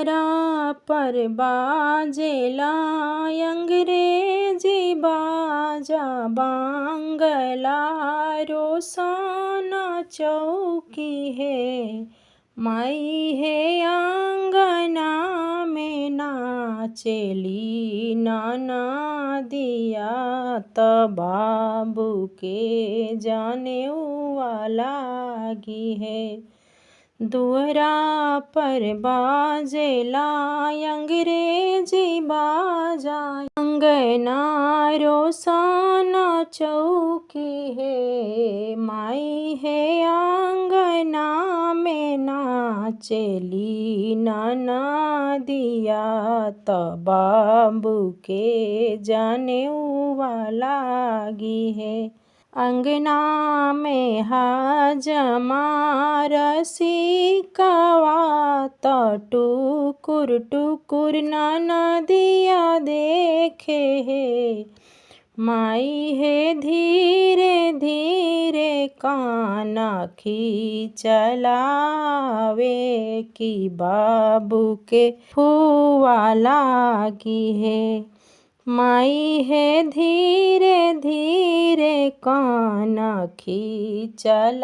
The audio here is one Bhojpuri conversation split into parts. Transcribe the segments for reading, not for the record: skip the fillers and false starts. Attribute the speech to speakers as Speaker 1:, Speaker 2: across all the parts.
Speaker 1: दुआरा पर बाजेला अंग्रेजी बाजा, बांगला रोसाना चौकी है। माई है आंगना में नाचेली, नाना दिया त बाबू के जाने लागी है। दुअरा पर बाजेला अंग्रेजी बाजा, अंगना रोसाना चौकी है। माई है आंगना में नाचेली, नाना दिया त बाबू के जाने लागी है। अंगना में हाजमा रसिकवा त टुकुर टुकुर नाना दिया देखे है। माई है धीरे धीरे काना खींचलावे, कि बाबू के फुआ लागी है। माई है धीरे धीरे काना खींचलावे,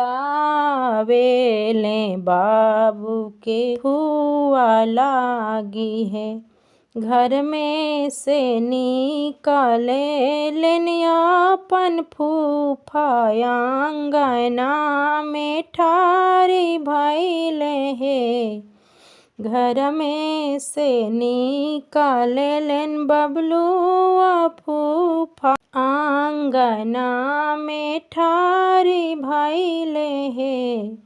Speaker 1: ले बाबू के फुआ लागी है। घर में से निकले लेन अपन फूफा, आंगना में ठारी भइले है। घर में से निकले लेन बबलुआ फूफा, आंगना में ठारी भइले है।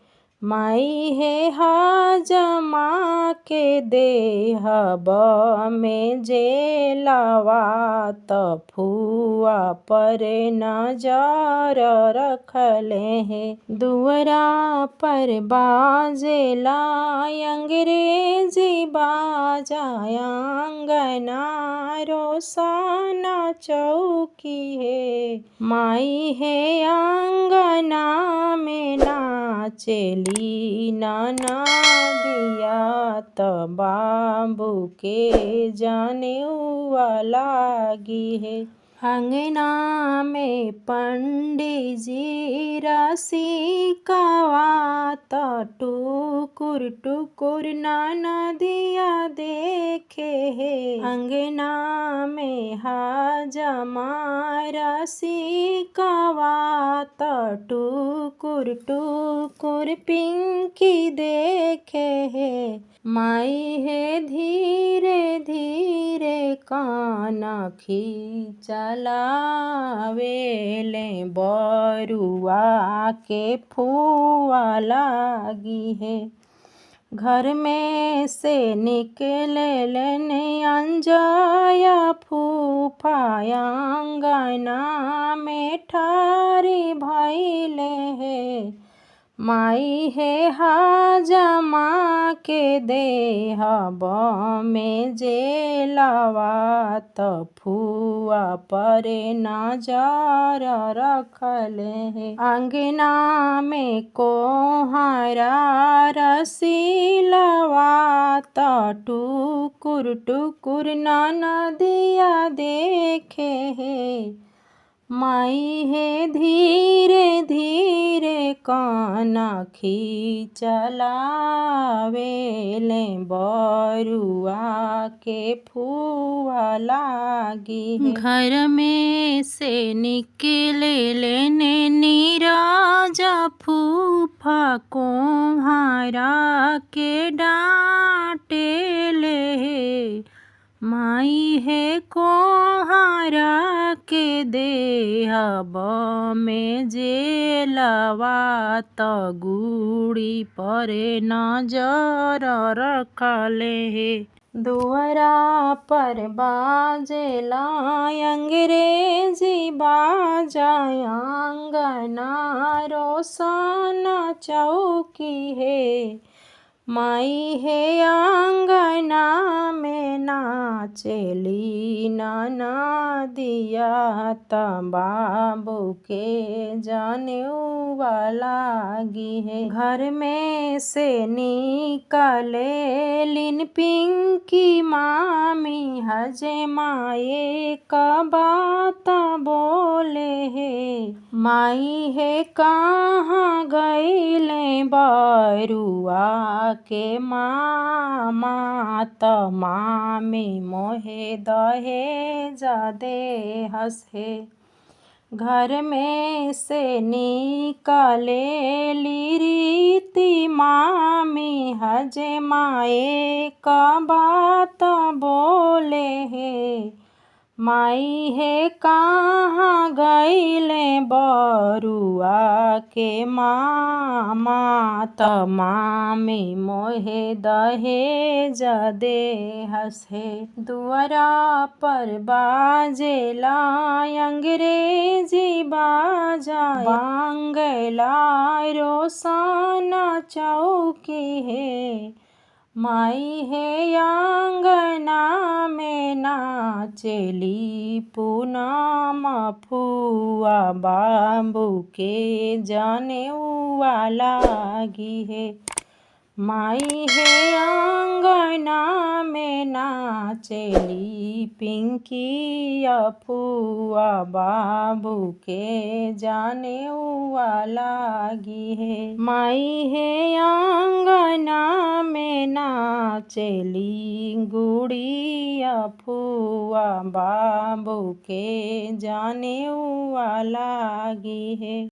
Speaker 1: माई है हाजमा के देहब में जेलवा, त फुआ पर नजर रखले है। दुअरा पर बाजेला अंग्रेजी बाजा, अंगना रोसाना चौकी है। माई है आंगना में नाचेली, नाना दिया त बाबू के जाने लागी है। अंगना में पंडित जी रसिकवा त टुकुर टुकुर नाना दिया देखे है। अंगना में हाजमा रसिकवा त टुकुर टुकुर पिंकी देखे है। माई है धीरे धीरे काना खींचलावे, ले बरुआ के फुआ लागी है। घर में से निकले लेने अंजया फूफा, आंगना में ठारी भइले है। माई है हाजमा के देहब में जेलवा, त फुआ पर नजर रखले है। अंगना में कोहरा रसिलवा, त टुकुर टुकुर नाना दिया देखे है। माई है धीरे धीरे काना खींचलावे, ले बरुआ के फुआ लागी है। घर में से निकले लेने नीराजा फूफा, कोहारा के डांटे ले। माई है कोहारा के देहब में जेलवा, त गुड़ी पर नजर रखले है। दुअरा पर बाजेला अंग्रेजी बाजा, अंगना रोसाना चौकी है। माई है आंगना में ना नाचेली ननदिया त बाबू के जनेऊआ लागी है। घर में से निकलेलिन पिंकी मामी हजमाए क बात बोले है। माई है कहाँ गईले बरुआ के मामा त मामी मोहे दहेज देहस है। घर में से निकलेली रीति मामी हजमाए क बात बोले है। माई है कहाँ गईले बरुआ के मामा त मामी मोहे दहेज देहस है। दुआरा पर बाजेला अंग्रेजी बाजा बांगला रोशन चौकी है। माई है आंगना में नाचेली पूनम फुआ बाबू के जनेऊआ लागी है। माई है आंगना में नाचेली पिंकी फुआ बाबू के जनेऊआ लागी है। माई है आंगना में नाचेली गुड़िया फुआ बाबू के जनेऊआ लागी है।